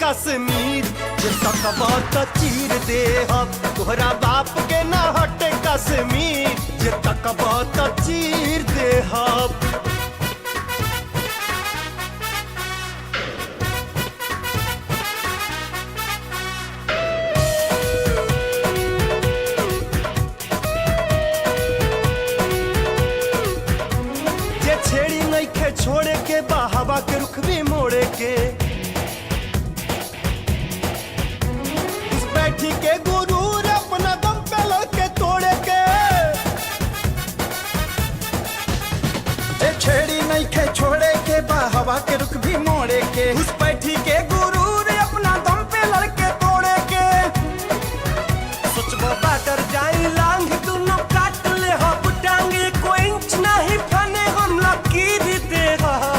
कश्मीर, जे तकबा त चीर दे हम। तोहरा बाप के ना हटे कश्मीर, जे तकबा त चीर दे हम। छेड़ी नइखे छोड़े के बा हवा के रुख भी मोड़े के। उस बैठी के गुरूर अपना दम पे लड़के तोड़े के। छेड़ी नइखे छोड़े के बा हवा के रुख भी मोड़े के। उस बैठी के गुरूर अपना दम पे लड़के तोड़े के। सोचबो बाटर जाई लांग दुनो काट ले हब टांगे। कोई इंच नहीं फने हम लकीर दे रहा।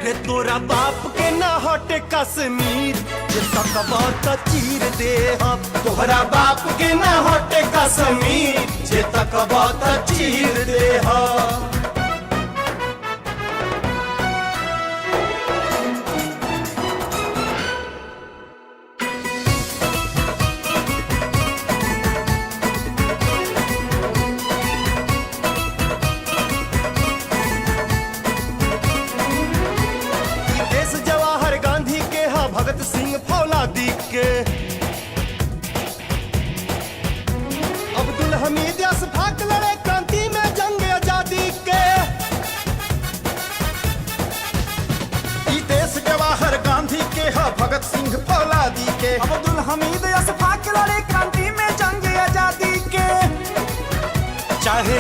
रे तोरा बाप के ना हटे कश्मीर, जे तकबा त चीर दे हम। तोहरा बाप के ना हटे कश्मीर, जे तकबा त चीर दे हम। भगत सिंह फौलादी के, अब्दुल हमीद अशफाक लड़े क्रांति में जंग आजादी के। ई देश जवाहर गांधी के हा भगत सिंह फौलादी के। अब्दुल हमीद अशफाक लड़े क्रांति में जंग आजादी के। चाहे